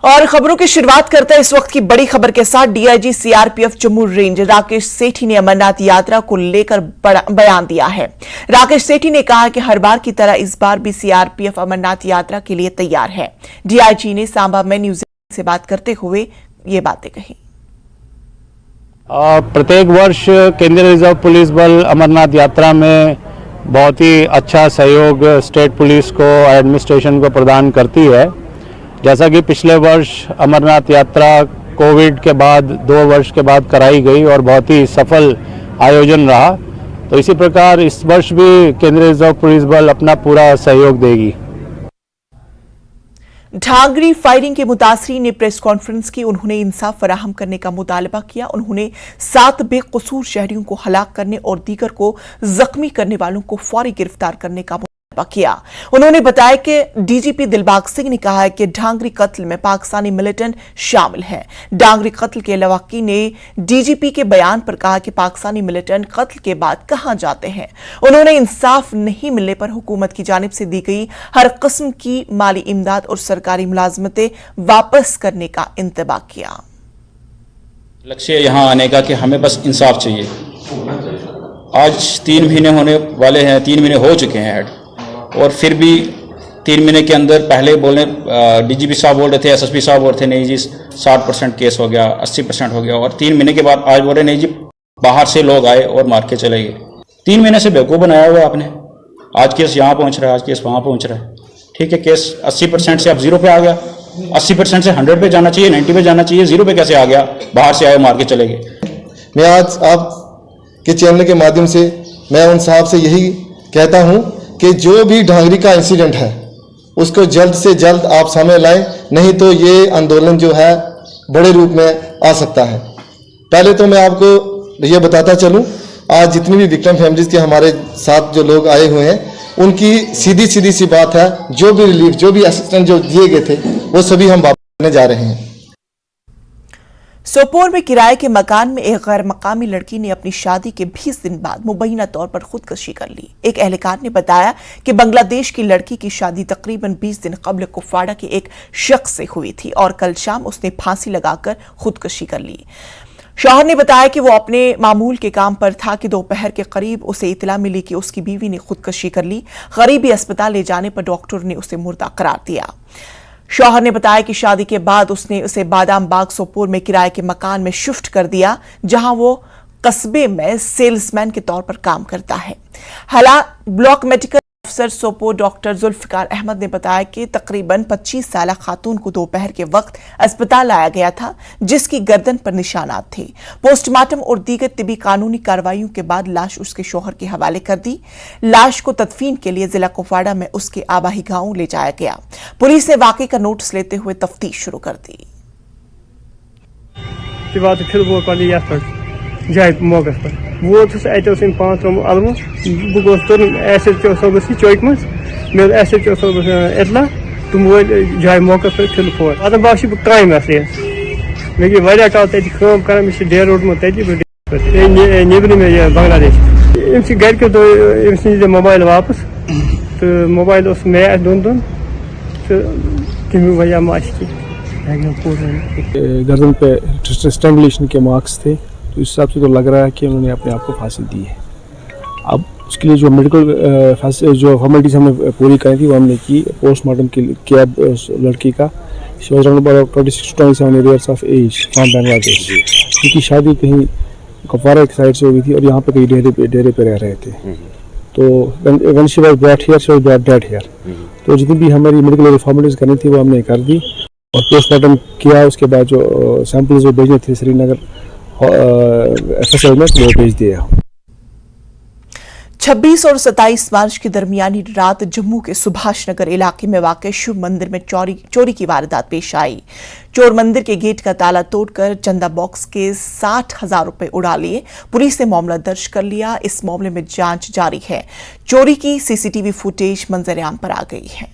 और खबरों की शुरुआत करते हैं इस वक्त की बड़ी खबर के साथ। DIG CRPF Jammu range Rakesh Sethi ने अमरनाथ यात्रा को लेकर बयान दिया है। राकेश सेठी ने कहा कि हर बार की तरह इस बार भी सीआरपीएफ अमरनाथ यात्रा के लिए तैयार है। डीआईजी ने सांबा में न्यूज से बात करते हुए ये बातें कही। प्रत्येक वर्ष केंद्रीय रिजर्व पुलिस बल अमरनाथ यात्रा में बहुत ही अच्छा सहयोग स्टेट पुलिस को, एडमिनिस्ट्रेशन को प्रदान करती है। जैसा कि पिछले वर्ष अमरनाथ यात्रा कोविड के बाद 2 वर्ष के बाद कराई गई और बहुत ही सफल आयोजन रहा, तो इसी प्रकार इस वर्ष भी केंद्रीय रिजर्व पुलिस बल अपना पूरा सहयोग देगी। ढांगरी फायरिंग के मुतासरीन ने प्रेस कॉन्फ्रेंस की। उन्होंने इंसाफ फराहम करने का मुतालबा किया। उन्होंने 7 बेकसूर शहरियों को हलाक करने और दीगर को जख्मी करने वालों को फौरी गिरफ्तार करने का मुतालबा किया। उन्होंने बताया कि डीजीपी दिलबाग सिंह ने कहा है कि ढांगरी कत्ल में पाकिस्तानी मिलिटेंट शामिल है। ढांगरी कत्ल के लवाकी ने डीजीपी के बयान पर कहा कि पाकिस्तानी मिलिटेंट कत्ल के बाद कहां जाते हैं। उन्होंने इंसाफ नहीं मिलने पर हुकूमत की जानिब से दी गई हर किस्म की माली इमदाद और सरकारी मुलाजमतें वापस करने का इंतबाह किया। लक्ष्य यहां आने का कि हमें बस इंसाफ चाहिए। आज 3 महीने होने वाले हैं, 3 महीने हो चुके हैं और फिर भी 3 महीने के अंदर पहले बोले डीजीपी साहब बोल रहे थे, एसएसपी साहब बोल रहे थे नहीं जी 60% केस हो गया, 80% हो गया, और 3 महीने के बाद आज बोल रहे नहीं जी बाहर से लोग आए और मार के चले गए। 3 महीने से बेवकूफ़ बनाया हुआ आपने। आज केस यहाँ पहुँच रहा है, आज केस वहाँ पहुँच रहा है। ठीक है, केस 80% से अब 0 पे आ गया। 80% से 100 पे जाना चाहिए, 90 पे जाना चाहिए, 0 पे कैसे आ गया? बाहर से आए मार के चले गए। मैं आज आपके चैनल के माध्यम से मैं उन साहब से यही कहता हूँ कि जो भी ढांगरी का इंसिडेंट है उसको जल्द से जल्द आप सामने लाएं, नहीं तो ये आंदोलन जो है बड़े रूप में आ सकता है। पहले तो मैं आपको ये बताता चलूं, आज जितनी भी विक्टिम फैमिलीज के हमारे साथ जो लोग आए हुए हैं उनकी सीधी सी बात है, जो भी रिलीफ, जो भी असिस्टेंस जो दिए गए थे वो सभी हम वापस करने जा रहे हैं। सोपोर में किराए के मकान में एक गैर मकामी लड़की ने अपनी शादी के 20 दिन बाद मुबैना तौर पर खुदकशी कर ली। एक एहलकार ने बताया कि बांग्लादेश की लड़की की शादी तकरीबन 20 दिन कबल कुपवाड़ा के एक शख्स से हुई थी और कल शाम उसने फांसी लगाकर खुदकशी कर ली। शौहर ने बताया कि वो अपने मामूल के काम पर था कि दोपहर के करीब उसे इतला मिली कि उसकी बीवी ने खुदकशी कर ली। करीबी अस्पताल ले जाने पर डॉक्टर ने उसे मुर्दा करार दिया। शौहर ने बताया कि शादी के बाद उसने उसे बादाम बाग सोपोर में किराए के मकान में शिफ्ट कर दिया, जहां वो कस्बे में सेल्समैन के तौर पर काम करता है। हालांकि ब्लॉक मेडिकल अफसर सोपोर डॉक्टर जुल्फिकार अहमद ने बताया कि तकरीबन 25 साल खातून को दोपहर के वक्त अस्पताल लाया गया था, जिसकी गर्दन पर निशानात थे। पोस्टमार्टम और दीगर तिबी कानूनी कार्रवाइयों के बाद लाश उसके शौहर के हवाले कर दी। लाश को तदफीन के लिए जिला कुपवाड़ा में उसके आबाही गांव ले जाया गया। पुलिस ने वाकई का नोटिस लेते हुए तफ्तीश शुरू कर दी। जाए मौके पर वोत अत 5 त्रोम अलमु बह तुर एसएचओ सोबस चौक मज मे एसएचओ सोबस इतला तुम वो जाए मौके पर फिल फोर आदम बाग काम मे गई वारिया काल तम कर मे डेर रोडमुत नबर मे बांग्लादेश अम्स घर दो अम्स नी मोबाइल वापस तो मोबाइल मे दोन तो तमी वजह माश की गर्दन पे स्ट्रैंगुलेशन के मार्क्स थे, तो इस हिसाब से तो लग रहा है कि उन्होंने अपने आप को फांसी दी है। अब उसके लिए जो मेडिकल जो फॉर्मेलिटीज हमने पूरी करी थी वो हमने की। पोस्टमार्टम किया लड़की का। She was around 26 to 27 years of age from Bangladesh. उनकी शादी कहीं कुपवाड़ा की साइड से हुई थी और यहाँ पे कहीं डेरे पे रह रहे थे। तो when she was brought here she was brought dead here. तो जितनी भी हमारी मेडिकल फॉर्मेलिटीज करनी थी वो हमने कर दी और पोस्टमार्टम किया। उसके बाद जो सैंपल्स जो भेजने थे श्रीनगर में वो भेज दिया। 26 और 27 मार्च की दरमियानी रात जम्मू के सुभाष नगर इलाके में वाक़ शिव मंदिर में चोरी की वारदात पेश आई। चोर मंदिर के गेट का ताला तोड़कर चंदा बॉक्स के 60,000 रुपए उड़ा लिए। पुलिस ने मामला दर्ज कर लिया। इस मामले में जांच जारी है। चोरी की सीसीटीवी फुटेज मंजर-ए-आम पर आ गई है।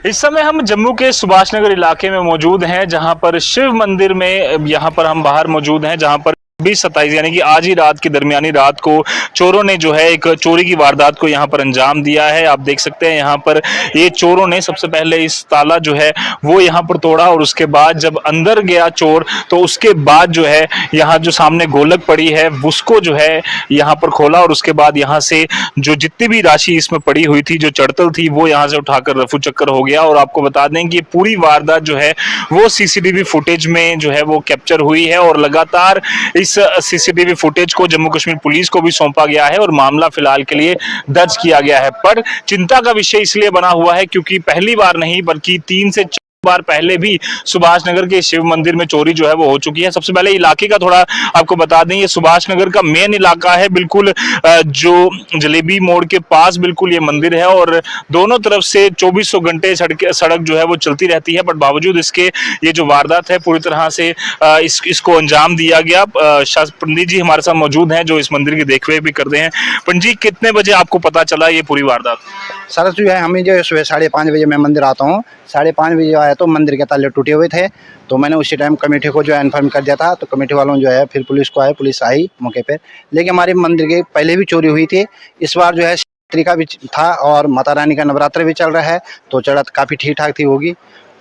इस समय हम जम्मू के सुभाष नगर इलाके में मौजूद हैं, जहां पर शिव मंदिर में यहाँ पर हम बाहर मौजूद हैं, जहां पर 26-27 यानी कि आज ही रात की दरमियानी रात को चोरों ने जो है एक चोरी की वारदात को यहाँ पर अंजाम दिया है। आप देख सकते हैं यहाँ पर ये चोरों ने सबसे पहले इस ताला जो है वो यहाँ पर तोड़ा और उसके बाद जब अंदर गया चोर तो उसके बाद जो है यहाँ जो सामने गोलक पड़ी है उसको जो है यहाँ पर खोला और उसके बाद यहाँ से जो जितनी भी राशि इसमें पड़ी हुई थी, जो चढ़तल थी, वो यहाँ से उठाकर रफू चक्कर हो गया। और आपको बता दें कि ये पूरी वारदात जो है वो सीसीटीवी फुटेज में जो है वो कैप्चर हुई है और लगातार इस सीसीटीवी फुटेज को जम्मू कश्मीर पुलिस को भी सौंपा गया है और मामला फिलहाल के लिए दर्ज किया गया है। पर चिंता का विषय इसलिए बना हुआ है क्योंकि पहली बार नहीं बल्कि 3 से 4 बार पहले भी सुभाष नगर के शिव मंदिर में चोरी जो है वो हो चुकी है। सबसे पहले इलाके का थोड़ा आपको बता दें, ये सुभाष नगर का मेन इलाका है, बिल्कुल जो जलेबी मोड़ के पास बिल्कुल ये मंदिर है और दोनों तरफ से 2400 घंटे सड़क जो है वो चलती रहती है। बट बावजूद इसके ये जो वारदात है पूरी तरह से इसको अंजाम दिया गया। पंडित जी हमारे साथ मौजूद हैं जो इस मंदिर की देखरेख भी करते हैं। पंडित जी, कितने बजे आपको पता चला ये पूरी वारदात? सर जो है हमें जो सुबह 5:30 बजे मैं मंदिर आता हूँ, 5:30 बजे आया तो मंदिर के ताले टूटे हुए थे। तो मैंने उसी टाइम कमेटी को जो है इन्फॉर्म कर दिया था। तो कमेटी वालों जो है फिर पुलिस को आए, पुलिस आई मौके पर। लेकिन हमारे मंदिर के पहले भी चोरी हुई थी, इस बार जो है शिवरात्रि का भी था और माता रानी का नवरात्र भी चल रहा है तो चढ़त काफ़ी ठीक ठाक थी होगी।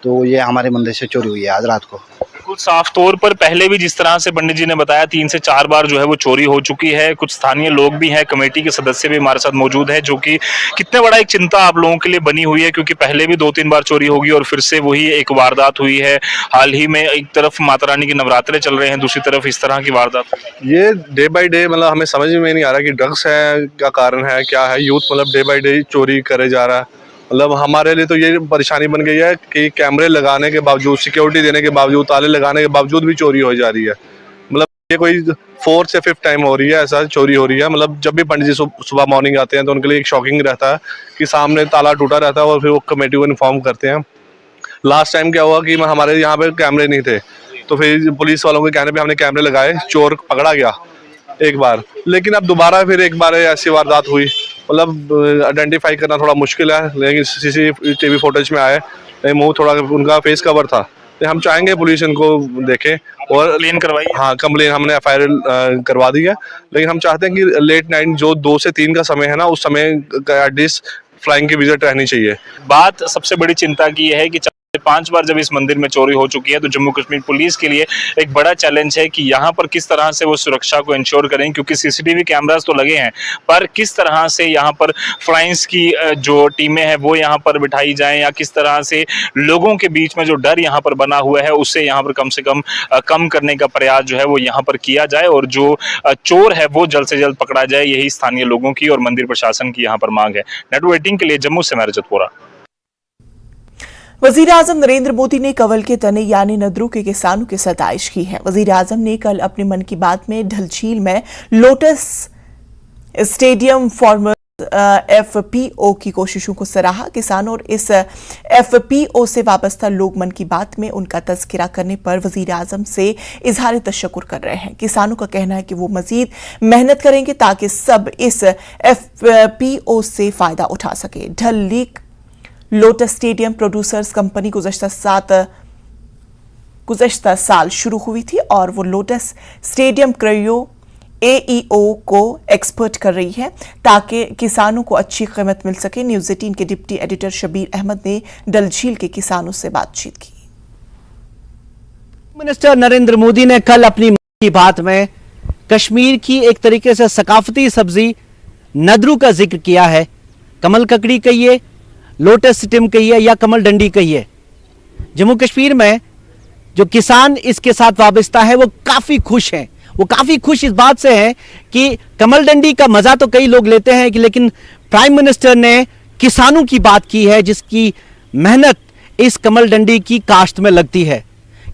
तो ये हमारे मंदिर से चोरी हुई है आज रात को। बिल्कुल साफ तौर पर पहले भी जिस तरह से पंडित जी ने बताया 3 से 4 बार जो है वो चोरी हो चुकी है। कुछ स्थानीय लोग भी हैं, कमेटी के सदस्य भी हमारे साथ मौजूद हैं, जो कि कितने बड़ा एक चिंता आप लोगों के लिए बनी हुई है क्योंकि पहले भी 2-3 बार चोरी होगी और फिर से वही एक वारदात हुई है। हाल ही में एक तरफ माता रानी के नवरात्रे चल रहे हैं, दूसरी तरफ इस तरह की वारदात। ये डे बाई डे मतलब हमें समझ में नहीं आ रहा कि ड्रग्स है क्या कारण है, क्या है। यूथ मतलब डे बाई डे चोरी करे जा रहा है। मतलब हमारे लिए तो ये परेशानी बन गई है कि कैमरे लगाने के बावजूद, सिक्योरिटी देने के बावजूद, ताले लगाने के बावजूद भी चोरी हो जा रही है। मतलब ये कोई 4th से 5th टाइम हो रही है ऐसा चोरी हो रही है। मतलब जब भी पंडित जी सुबह मॉर्निंग आते हैं तो उनके लिए एक शॉकिंग रहता है कि सामने ताला टूटा रहता है और फिर वो कमेटी को इन्फॉर्म करते हैं। लास्ट टाइम क्या हुआ कि हमारे यहाँ पे कैमरे नहीं थे तो फिर पुलिस वालों के कहने पर हमने कैमरे लगाए, चोर पकड़ा गया एक बार। लेकिन अब दोबारा फिर एक बार ऐसी वारदात हुई। मतलब आइडेंटिफाई करना थोड़ा मुश्किल है, लेकिन सीसीटीवी फुटेज में आए, मुंह थोड़ा उनका फेस कवर था। तो हम चाहेंगे पुलिस इनको देखे और कंप्लेन करवाई। हाँ, कंप्लेन हमने FIR करवा दी है। लेकिन हम चाहते हैं कि लेट नाइट जो 2 से 3 का समय है ना, उस समय एटलीस्ट फ्लाइंग की विजिट रहनी चाहिए। बात सबसे बड़ी चिंता की है कि 5 बार जब इस मंदिर में चोरी हो चुकी है तो जम्मू कश्मीर पुलिस के लिए एक बड़ा चैलेंज है कि यहाँ पर किस तरह से वो सुरक्षा को इंश्योर करें, क्योंकि सीसीटीवी कैमरास तो लगे हैं पर किस तरह से यहाँ पर फ्लाइंस की जो टीमें हैं वो यहाँ पर बिठाई जाएं या किस तरह से लोगों के बीच में जो डर यहाँ पर बना हुआ है उससे यहाँ पर कम से कम करने का प्रयास जो है वो यहाँ पर किया जाए और जो चोर है वो जल्द से जल्द पकड़ा जाए। यही स्थानीय लोगों की और मंदिर प्रशासन की यहाँ पर मांग है। नेटवर्क 18 के लिए जम्मू से मैं रजत वोरा। वजीर-ए-आज़म नरेंद्र मोदी ने कंवल के तने यानी नद्रू के किसानों की सताइश की है। वजीर-ए-आज़म ने कल अपने मन की बात में ढल झील में लोटस स्टेडियम फॉर्मर FPO की कोशिशों को सराहा। किसानों और इस FPO से वाबस्ता लोग मन की बात में उनका तज़किरा करने पर वजीर-ए-आज़म से इजहार तशक्कुर कर रहे हैं। किसानों का कहना है कि वो मजीद मेहनत करेंगे ताकि सब इस FPO से फायदा उठा सके। Dal lake lotus stem producers company गुज़श्ता साल शुरू हुई थी और वो लोटस स्टेडियम क्रयो AEO को एक्सपर्ट कर रही है ताकि किसानों को अच्छी कीमत मिल सके। न्यूज़ 18 के डिप्टी एडिटर शबीर अहमद ने डल झील के किसानों से बातचीत की। मिनिस्टर नरेंद्र मोदी ने कल अपनी मन की बात में कश्मीर की एक तरीके से सकाफती सब्जी नद्रू का जिक्र किया है। कमल ककड़ी कहिए, लोटस स्टेम कहिए या कमल डंडी कहिए, जम्मू कश्मीर में जो किसान इसके साथ वाबस्ता है वो काफ़ी खुश हैं। वो काफ़ी खुश इस बात से हैं कि कमल डंडी का मज़ा तो कई लोग लेते हैं कि लेकिन प्राइम मिनिस्टर ने किसानों की बात की है जिसकी मेहनत इस कमल डंडी की काश्त में लगती है।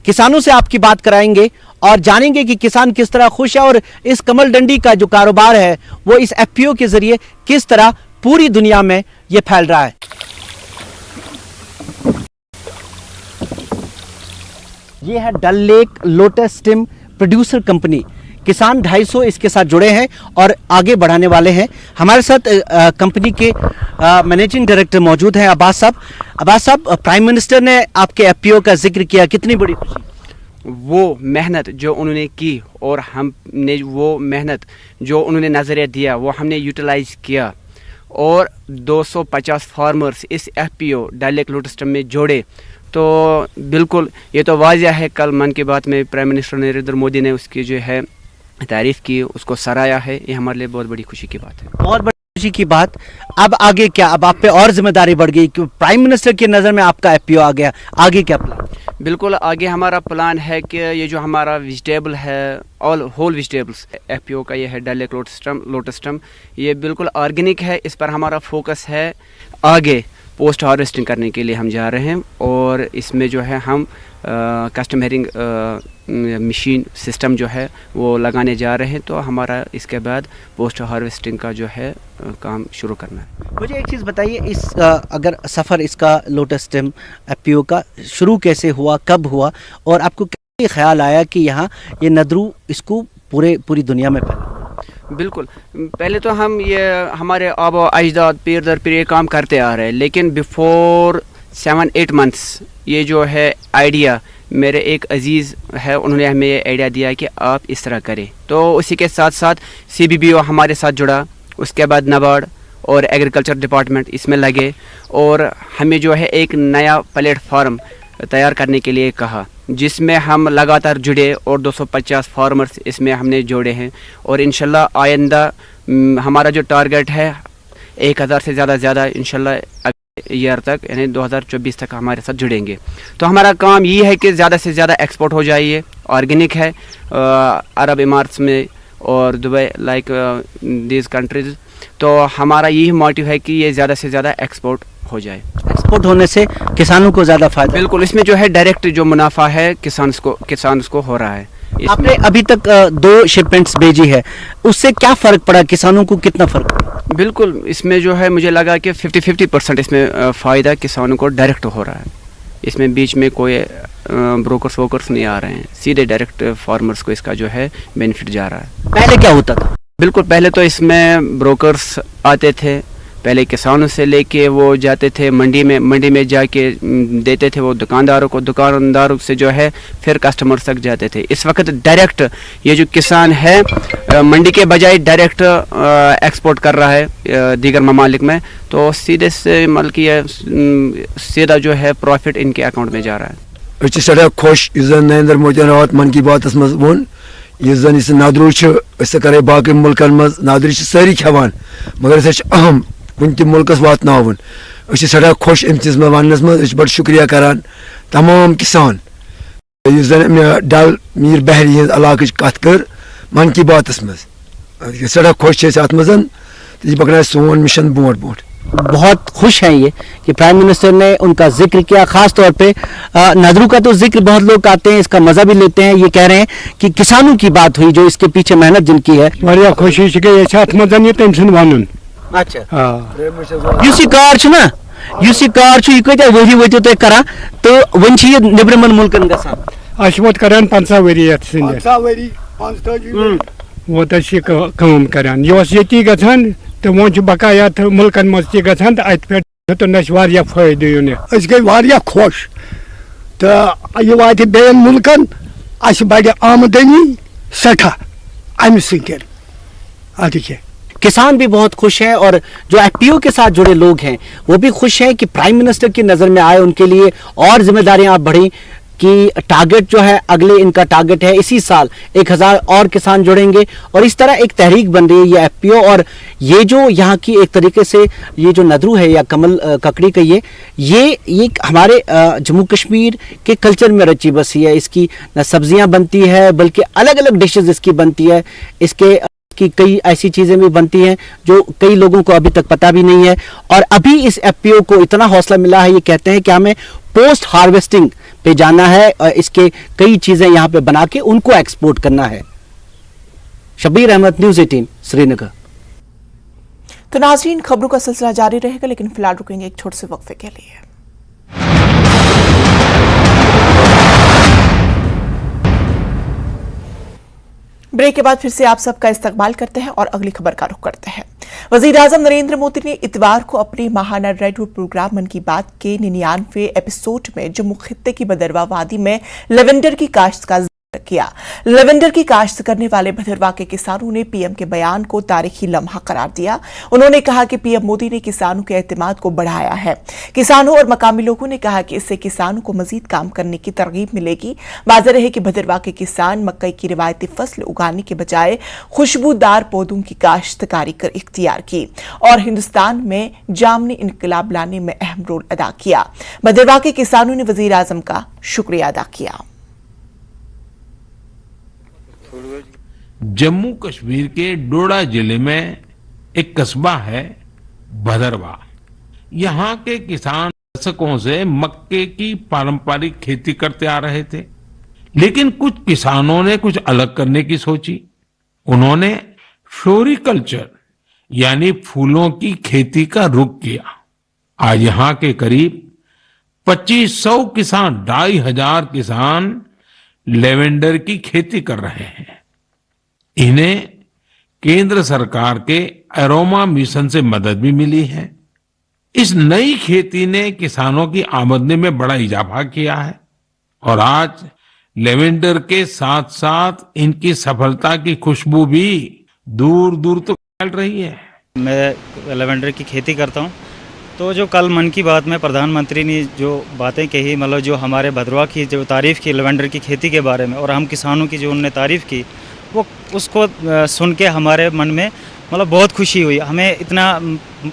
किसानों से आपकी बात कराएंगे और जानेंगे कि किसान किस तरह खुश है और इस कमल डंडी का जो कारोबार है वो इस FPO के ज़रिए किस तरह पूरी दुनिया में ये फैल रहा है। ये है Dal lake lotus stem producer company. किसान 250 इसके साथ जुड़े हैं और आगे बढ़ाने वाले हैं। हमारे साथ कंपनी के मैनेजिंग डायरेक्टर मौजूद हैं अब्बास साहब। अब्बास साहब, प्राइम मिनिस्टर ने आपके FPO का जिक्र किया, कितनी बड़ी खुशी? वो मेहनत जो उन्होंने की और हमने वो मेहनत जो उन्होंने नज़रिया दिया वो हमने यूटिलाइज़ किया और 250 फार्मर्स इस FPO डल लेक लोटस स्टेम में जोड़े, तो बिल्कुल ये तो वाज़िया है। कल मन की बात में प्राइम मिनिस्टर नरेंद्र मोदी ने उसकी जो है तारीफ़ की, उसको सराहा है। ये हमारे लिए बहुत बड़ी खुशी की बात है। बहुत बड़ी खुशी की बात। अब आगे क्या? अब आप पे और जिम्मेदारी बढ़ गई कि प्राइम मिनिस्टर की नज़र में आपका FPO आ गया, आगे क्या प्लान? बिल्कुल आगे हमारा प्लान है कि ये जो हमारा वेजिटेबल है, ऑल होल वेजिटेबल्स FPO का ये है डल लेक लोटस स्टेम, ये बिल्कुल ऑर्गेनिक है। इस पर हमारा फोकस है। आगे पोस्ट हार्वेस्टिंग करने के लिए हम जा रहे हैं और इसमें जो है हम कस्टम हेरिंग मशीन सिस्टम जो है वो लगाने जा रहे हैं। तो हमारा इसके बाद पोस्ट हार्वेस्टिंग का जो है काम शुरू करना है। मुझे एक चीज़ बताइए, इस अगर सफ़र इसका लोटस स्टेम FPO का शुरू कैसे हुआ, कब हुआ और आपको क्या ख्याल आया कि यहाँ ये नदरू इसको पूरी दुनिया में फैला? बिल्कुल, पहले तो हम ये हमारे आबा अजदाद पीर दर पीर ये काम करते आ रहे हैं, लेकिन बिफोर 7-8 मंथ्स ये जो है आइडिया मेरे एक अजीज़ है, उन्होंने हमें ये आइडिया दिया कि आप इस तरह करें। तो उसी के साथ साथ CBBO हमारे साथ जुड़ा, उसके बाद नाबार्ड और एग्रीकल्चर डिपार्टमेंट इसमें लगे और हमें जो है एक नया प्लेटफॉर्म तैयार करने के लिए कहा, जिसमें हम लगातार जुड़े और 250 फार्मर्स इसमें हमने जोड़े हैं और इंशाल्लाह आइंदा हमारा जो टारगेट है 1000 से ज़्यादा इंशाल्लाह ईयर तक यानी 2024 तक हमारे साथ जुड़ेंगे। तो हमारा काम ये है कि ज़्यादा से ज़्यादा एक्सपोर्ट हो जाए। ये ऑर्गेनिक है, अरब इमारात में और दुबई लाइक दीज कंट्रीज़। तो हमारा यही मोटिव है कि ये ज़्यादा से ज़्यादा एक्सपोर्ट हो जाए। एक्सपोर्ट होने से किसानों को ज़्यादा फायदा? बिल्कुल, इसमें जो है डायरेक्ट जो मुनाफा है किसान को हो रहा है। आपने अभी तक 2 शिपमेंट्स भेजी है, उससे क्या फ़र्क पड़ा, किसानों को कितना फ़र्क पड़ा? बिल्कुल, इसमें जो है मुझे लगा कि 50-50% इसमें फ़ायदा किसानों को डायरेक्ट हो रहा है। इसमें बीच में कोई ब्रोकर्स वोकर्स नहीं आ रहे हैं, सीधे डायरेक्ट फार्मर्स को इसका जो है बेनिफिट जा रहा है। पहले क्या होता था? बिल्कुल, पहले तो इसमें ब्रोकर्स आते थे, पहले किसानों से लेके वो जाते थे मंडी में जाके देते थे वो दुकानदारों से जो है फिर कस्टमर्स तक जाते थे। इस वक्त डायरेक्ट ये जो किसान है मंडी के बजाय डायरेक्ट एक्सपोर्ट कर रहा है दीगर ममालिक में, तो सीधे से मतलब कि सीधा जो है प्रॉफिट इनके अकाउंट में जा रहा है। सड़ा खुश नरेंद्र मोदी रात मन की बात मज वोन इस नदरू करे बाकी मुल्कन मज नदरू सारी खेवान मगर अहम कुन त मुल्कस वातन सड़ा खुश अम चीज में वनस मज बड़ शुक्रिया करान तमाम किसान डल मीर बहरी हज इलाक कत कर मन की बात मज सड़ा खुश अत मज तो पकड़ा सोन मिशन बोट बोट। बहुत खुश हैं ये कि प्राइम मिनिस्टर ने उनका जिक्र किया, खास तौर पे नदरू का तो जिक्र बहुत लोग आते हैं, इसका मजा भी लेते हैं। ये कह रहे हैं कि किसानों की बात हुई जो इसके पीछे मेहनत जिनकी है। वारिया खुशी वन अच्छा युस कार ना युस कार कत वरी वो तुम करा तो वन निब्रमन मुल्कन गसान करान 15 वरी वो कम करान ये गसान तो वो बकाया मुल्कन मज गसान तो अत पे वारिया फायदे गई वारिया खुश तो यह वात बेन मुल्कन अस बढ़ आमदनी सठा अम सत। किसान भी बहुत खुश हैं और जो FPO के साथ जुड़े लोग हैं वो भी खुश हैं कि प्राइम मिनिस्टर की नज़र में आए, उनके लिए और जिम्मेदारियां आप बढ़ी कि टारगेट जो है अगले इनका टारगेट है इसी साल 1000 और किसान जुड़ेंगे और इस तरह एक तहरीक बन रही है ये FPO। और ये जो यहाँ की एक तरीके से ये जो नदरू है या कमल ककड़ी कहिए ये हमारे जम्मू कश्मीर के कल्चर में रची बसी है। इसकी न सब्जियाँ बनती है बल्कि अलग अलग डिशेज इसकी बनती है, इसके की कई ऐसी चीज़ें भी बनती हैं जो कई लोगों को अभी तक पता भी नहीं है। और अभी इस FPO को इतना हौसला मिला है, ये कहते हैं कि हमें पोस्ट हार्वेस्टिंग पे जाना है और इसके कई चीज़ें यहाँ पे बना के उनको एक्सपोर्ट करना है। शब्बीर अहमद, न्यूज़ 18 श्रीनगर। तो नाज़रीन, खबरों का सिलसिला जारी रहेगा लेकिन फिलहाल रुकेंगे एक छोटे से वक्फे के लिए। ब्रेक के बाद फिर से आप सबका इस्तकबाल करते हैं और अगली खबर का रुख करते हैं। वज़ीर-ए-आज़म नरेंद्र मोदी ने इतवार को अपने माहाना रेडियो प्रोग्राम मन की बात के 99वें एपिसोड में जम्मू खित्ते की भदरवा वादी में लेवेंडर की काश्त का जिक्र किया। लेवेंडर की काश्त करने वाले भदरवा के किसानों ने पीएम के बयान को तारीखी लम्हा करार दिया। उन्होंने कहा कि पीएम मोदी ने किसानों के एतमाद को बढ़ाया है। किसानों और मकामी लोगों ने कहा कि इससे किसानों को मजीद काम करने की तरगीब मिलेगी। वाज़ेह है कि भदरवा के किसान मकई की रिवायती फसल उगाने के बजाय खुशबूदार पौधों की काश्तकारी कर इख्तियार की और हिंदुस्तान में जामनी इनकलाब लाने में अहम रोल अदा किया। भदरवा के किसानों ने वज़ीर-ए-आज़म का शुक्रिया अदा किया। जम्मू कश्मीर के डोडा जिले में एक कस्बा है भदरवा। यहाँ के किसान दशकों से मक्के की पारंपरिक खेती करते आ रहे थे, लेकिन कुछ किसानों ने कुछ अलग करने की सोची। उन्होंने फ्लोरिकल्चर यानी फूलों की खेती का रुख किया। आज यहाँ के करीब 2500 किसान, 2500 किसान लेवेंडर की खेती कर रहे हैं। इन्हें केंद्र सरकार के एरोमा मिशन से मदद भी मिली है। इस नई खेती ने किसानों की आमदनी में बड़ा इजाफा किया है और आज लेवेंडर के साथ साथ इनकी सफलता की खुशबू भी दूर दूर तक फैल रही है। मैं लेवेंडर की खेती करता हूं, तो जो कल मन की बात में प्रधानमंत्री ने जो बातें कही, मतलब जो हमारे भदरवा की जो तारीफ़ की लेवेंडर की खेती के बारे में और हम किसानों की जो उनने तारीफ़ की, वो उसको सुन के हमारे मन में मतलब बहुत खुशी हुई। हमें इतना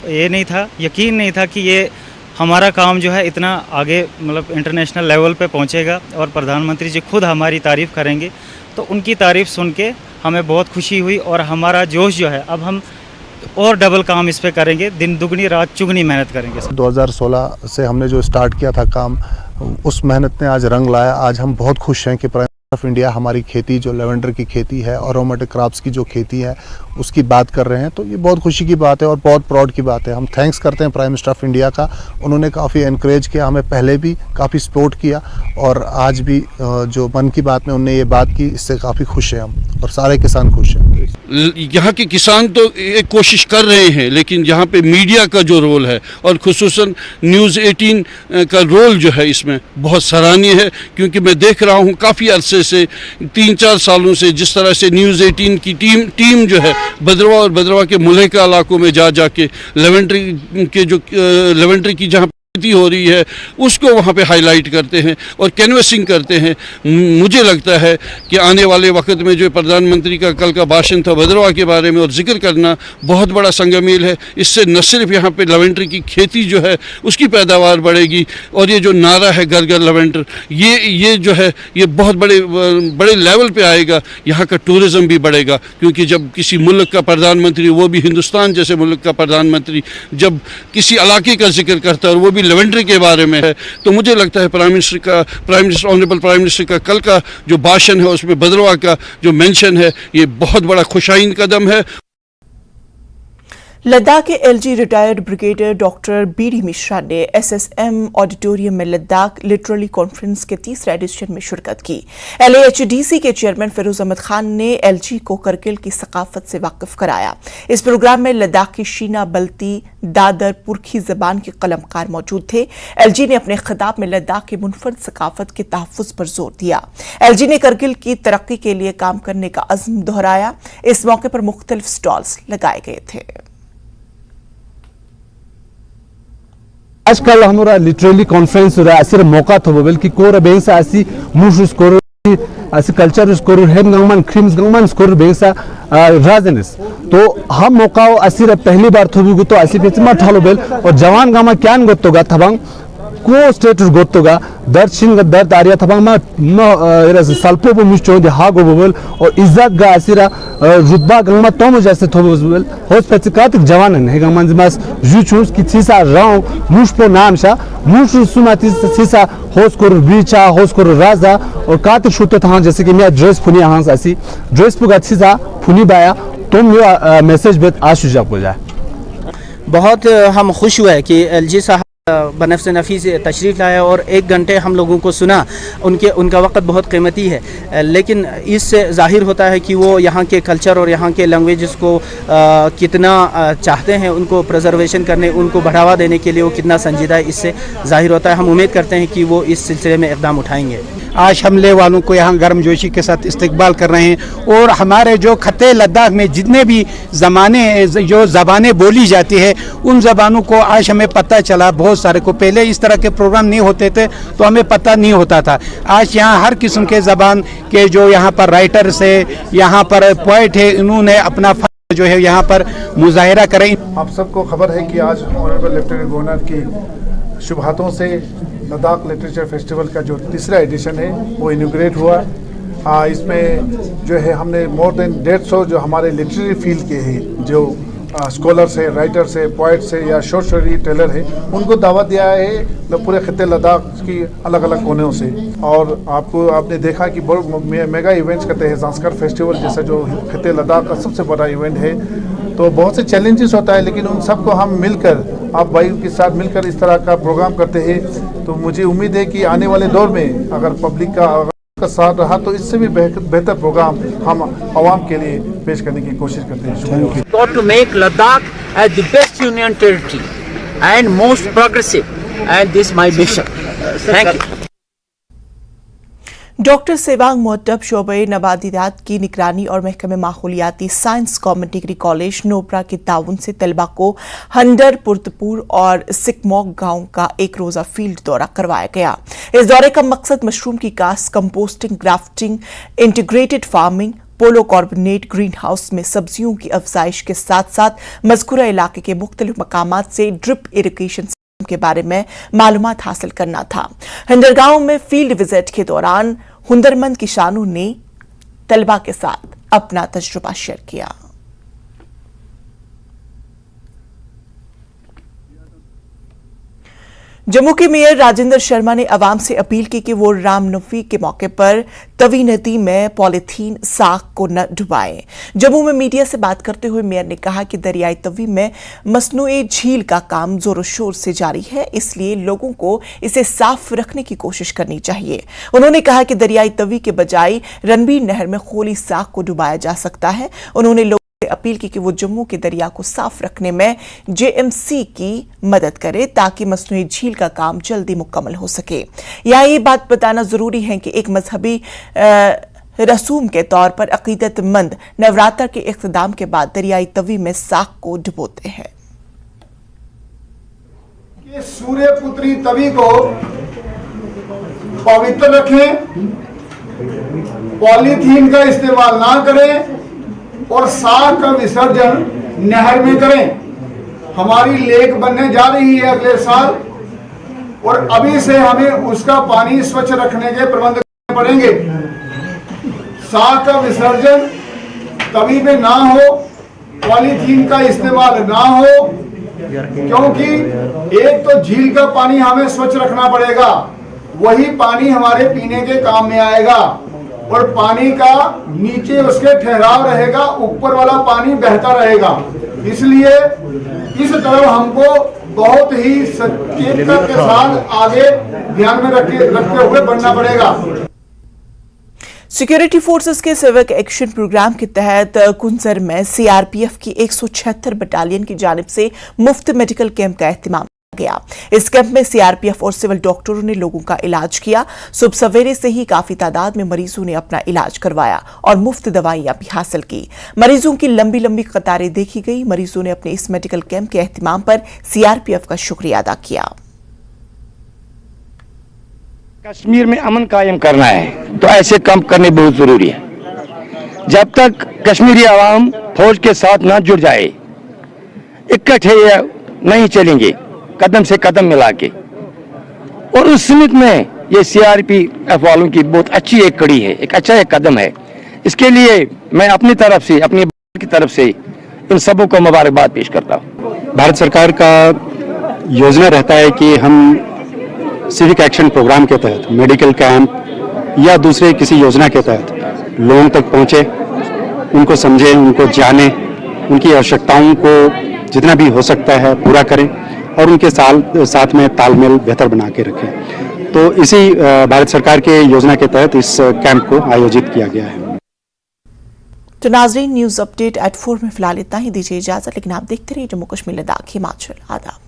ये नहीं था, यकीन नहीं था कि ये हमारा काम जो है इतना आगे मतलब इंटरनेशनल लेवल पे पहुंचेगा और प्रधानमंत्री जी खुद हमारी तारीफ़ करेंगे। तो उनकी तारीफ़ सुन के हमें बहुत खुशी हुई और हमारा जोश जो है अब हम और डबल काम इस पे करेंगे, दिन दुगनी रात चुगनी मेहनत करेंगे। 2016 से हमने जो स्टार्ट किया था काम, उस मेहनत ने आज रंग लाया। आज हम बहुत खुश हैं कि प्राइम मिनिस्टर ऑफ इंडिया हमारी खेती जो लेवेंडर की खेती है और अरोमेटिक क्रॉप्स की जो खेती है उसकी बात कर रहे हैं। तो ये बहुत खुशी की बात है और बहुत प्राउड की बात है। हम थैंक्स करते हैं प्राइम मिनिस्टर ऑफ इंडिया का। उन्होंने काफ़ी एनकरेज किया, हमें पहले भी काफ़ी सपोर्ट किया और आज भी जो मन की बात में उन्होंने ये बात की, इससे काफ़ी खुश हैं हम और सारे किसान खुश हैं। यहाँ के किसान तो एक कोशिश कर रहे हैं, लेकिन यहाँ पे मीडिया का जो रोल है और खुसूसन न्यूज़ 18 का रोल जो है इसमें बहुत सराहनीय है। क्योंकि मैं देख रहा हूँ काफ़ी अरसे से 3-4 सालों से जिस तरह से न्यूज़ 18 की टीम जो है भदरवा और भदरवा के मुल्का इलाकों में जाके लेवेंडर की जहाँ हो रही है उसको वहाँ पे हाईलाइट करते हैं और कैनवसिंग करते हैं। मुझे लगता है कि आने वाले वक्त में जो प्रधानमंत्री का कल का भाषण था भदरवा के बारे में और जिक्र करना बहुत बड़ा संगमील है। इससे न सिर्फ यहाँ पे लेवेंडर की खेती जो है उसकी पैदावार बढ़ेगी और ये जो नारा है घर घर लेवेंडर, ये जो है ये बहुत बड़े लेवल पे आएगा। यहाँ का टूरिज़्म भी बढ़ेगा, क्योंकि जब किसी मुल्क का प्रधानमंत्री, वो भी हिंदुस्तान जैसे मुल्क का प्रधानमंत्री, जब किसी इलाके का जिक्र करता है और वो भी लेवेंडर के बारे में है, तो मुझे लगता है ऑनरेबल प्राइम मिनिस्टर का कल का जो भाषण है उसमें भदरवा का जो मेंशन है ये बहुत बड़ा खुशाइन कदम है। लद्दाख के LG retired brigadier doctor BD Mishra ने एसएसएम ऑडिटोरियम में लद्दाख लिटरली कॉन्फ्रेंस के 3रे एडिशन में शिरकत की। एलएएचडीसी के चेयरमैन फिरोज अहमद खान ने एलजी को करगिल की सकाफत से वाकिफ कराया। इस प्रोग्राम में लद्दाख की शीना, बल्ती, दादर, पुरखी जबान के कलमकार मौजूद थे। एलजी ने अपने खिताब में लद्दाख की मुनफरद सकाफत के तहफ़्फ़ुज़ पर जोर दिया। एलजी ने करगिल की तरक्की के लिए काम करने का अज़्म दोहराया। इस मौके पर मुख्तलिफ स्टॉल्स लगाए गए थे। आजकल हमारा लिटरली कॉन्फ्रेंस हो रहा है, ऐसे मौका था बल्कि कोर बेंसा ऐसी मुश स्कोर ऐसे कल्चर स्कोर हेम गंगमान क्रीम्स गंगमान स्कोर बेंसा राजनेस तो हम मौका ऐसी पहली बार थोबी तो ऐसी पेचमा ठालो बेल और जवान गामा क्यान गोत्तोगा थबांग को स्टेटस गोत्तोगा दर्द शिंग दर्द आरिया थबांग मा सल्पो बो मिस्टो दे हागो बोल और इज्जत गा ऐसीरा रुतबा गंगमा तोम जैसे थोबो बोल होस पेचकात जवान है गंगमान जिमास जुचुस की सीसा राव मुशपो नाम शा मुश सुमाती सीसा होस कोर बीचा होस कोर राजा और कात शुतो था जैसे कि मैं ड्रेस फुनी हां ऐसी ड्रेस पुगा सीसा फुनी बाया तुम ये मैसेज बेत आशुजा को जाए। बहुत हम खुश हुए कि एलजी साहब बनफ़्स नफ़ी से तशरीफ़ लाया और 1 घंटे हम लोगों को सुना। उनका वक्त बहुत कीमती है, लेकिन इससे ज़ाहिर होता है कि वो यहाँ के कल्चर और यहाँ के लैंग्वेजेस को कितना चाहते हैं, उनको प्रिजर्वेशन करने, उनको बढ़ावा देने के लिए वो कितना संजीदा है, इससे ज़ाहिर होता है। हम उम्मीद करते हैं कि वो इस सिलसिले में इक़दाम उठाएंगे। आज हमले वालों को यहाँ गर्मजोशी के साथ इस्तकबाल कर रहे हैं और हमारे जो खत्ते लद्दाख में जितने भी जो ज़बानें बोली जाती है उन ज़बानों को आज हमें पता चला। बहुत सारे को पहले इस तरह के प्रोग्राम नहीं होते थे तो हमें पता नहीं होता था। आज यहाँ हर किस्म के ज़बान के जो यहाँ पर राइटर्स है, यहाँ पर पोइट है, इन्होंने अपना जो है यहाँ पर मुजाहिरा करें। आप सबको खबर है कि आज ऑनरेबल लेफ्टिनेंट गवर्नर की शुभ हाथों से लद्दाख लिटरेचर फेस्टिवल का जो 3रा एडिशन है वो इनॉग्रेट हुआ। इसमें जो है हमने मोर देन 150 जो हमारे लिटरेरी फील्ड के हैं, जो स्कॉलर्स है, राइटर्स है, पोइट्स है या शॉर्ट स्टोरी टेलर है, उनको दावत दिया है पूरे खत्ते लद्दाख की अलग अलग कोनों से। और आपने देखा कि मेगा इवेंट्स करते हैं, ज़ांस्कर फेस्टिवल जैसा जो खत्ते लद्दाख का सबसे बड़ा इवेंट है। तो बहुत से चैलेंजेस होता है, लेकिन उन सबको हम मिलकर, आप भाई के साथ मिलकर इस तरह का प्रोग्राम करते हैं। तो मुझे उम्मीद है कि आने वाले दौर में अगर पब्लिक का साथ रहा तो इससे भी बेहतर प्रोग्राम हम आवाम के लिए पेश करने की कोशिश करते हैं। Got to make Ladakh as the best union territory and most progressive, and this is my mission. Thank you. Doctor Tsewang मोहतब शोबे नबातियात की निगरानी और महकमे माहौलियाती science government degree college Nubra के ताउन से तलबा को हंडर पुरतपुर और सिकमोक गांव का एक रोजा फील्ड दौरा करवाया गया। इस दौरे का मकसद मशरूम की काश्त, कंपोस्टिंग, ग्राफ्टिंग, इंटीग्रेटेड फार्मिंग, पोलो कार्बोनेट ग्रीन हाउस में सब्जियों की अफजाइश के साथ साथ मज़कूरा इलाके के मुख्तलिफ मकामात से ड्रिप इरिगेशन के बारे में मालूमात हासिल करना था। हंडरगांव में फील्ड विजिट के दौरान हुनरमंद किसानों ने तलबा के साथ अपना तजुर्बा शेयर किया। जम्मू के मेयर राजेंद्र शर्मा ने अवाम से अपील की कि वो रामनवमी के मौके पर तवी नदी में पॉलीथीन साग को न डुबाएं। जम्मू में मीडिया से बात करते हुए मेयर ने कहा कि दरियाई तवी में मसनूई झील का काम जोरों शोर से जारी है, इसलिए लोगों को इसे साफ रखने की कोशिश करनी चाहिए। उन्होंने कहा कि दरियाई तवी के बजाय रणबीर नहर में खोली साग को डुबाया जा सकता है। उन्होंने लोगों से अपील की कि वो जम्मू के दरिया को साफ रखने में जेएमसी की मदद करे ताकि मसनूई झील का काम जल्दी मुकम्मल हो सके। यहाँ ये बात बताना जरूरी है कि एक मजहबी रसूम के तौर पर अकीदतमंद नवरात्र के इख्तिताम के बाद दरियाई तवी में साग को डुबोते हैं। सूर्य पुत्री तवी को पवित्र रखें, पॉलीथीन का इस्तेमाल ना करें और साग का विसर्जन नहर में करें। हमारी लेक बनने जा रही है अगले साल और अभी से हमें उसका पानी स्वच्छ रखने के प्रबंध करने पड़ेंगे। साग का विसर्जन तवी में ना हो, पॉलीथीन का इस्तेमाल ना हो, क्योंकि एक तो झील का पानी हमें स्वच्छ रखना पड़ेगा, वही पानी हमारे पीने के काम में आएगा और पानी का नीचे उसके ठहराव रहेगा, ऊपर वाला पानी बहता रहेगा। इसलिए इस तरफ हमको बहुत ही सचेतता के साथ आगे ध्यान में रखते हुए बढ़ना पड़ेगा। सिक्योरिटी फोर्सेस के सिविक एक्शन प्रोग्राम के तहत कुंजर में सीआरपीएफ की 176 बटालियन की जानिब से मुफ्त मेडिकल कैंप का एहतमाम गया। इस कैंप में सीआरपीएफ और सिविल डॉक्टरों ने लोगों का इलाज किया। सुबह सवेरे से ही काफी तादाद में मरीजों ने अपना इलाज करवाया और मुफ्त दवाइयां भी हासिल की। मरीजों की लंबी लंबी कतारें देखी गई। मरीजों ने अपने इस मेडिकल कैंप के एहतमाम पर सीआरपीएफ का शुक्रिया अदा किया। कश्मीर में अमन कायम करना है तो ऐसे काम करने बहुत जरूरी है। जब तक कश्मीरी आवाम फौज के साथ न जुड़ जाए, इकट्ठे नहीं चलेंगे, कदम से कदम मिला के। और उस समित में ये सीआरपीएफ वालों की बहुत अच्छी एक कड़ी है, एक अच्छा एक कदम है। इसके लिए मैं अपनी तरफ से, अपनी की तरफ से इन सबों को मुबारकबाद पेश करता हूँ। भारत सरकार का योजना रहता है कि हम सिविक एक्शन प्रोग्राम के तहत मेडिकल कैंप या दूसरे किसी योजना के तहत लोगों तक पहुँचे, उनको समझें, उनको जानें, उनकी आवश्यकताओं को जितना भी हो सकता है पूरा करें और उनके साथ में तालमेल बेहतर बना के रखें। तो इसी भारत सरकार के योजना के तहत इस कैंप को आयोजित किया गया है। तो नाजरीन, न्यूज अपडेट एट 4 में फिलहाल इतना ही। दीजिए इजाजत, लेकिन आप देखते रहिए जम्मू कश्मीर लद्दाख हिमाचल। आदाब।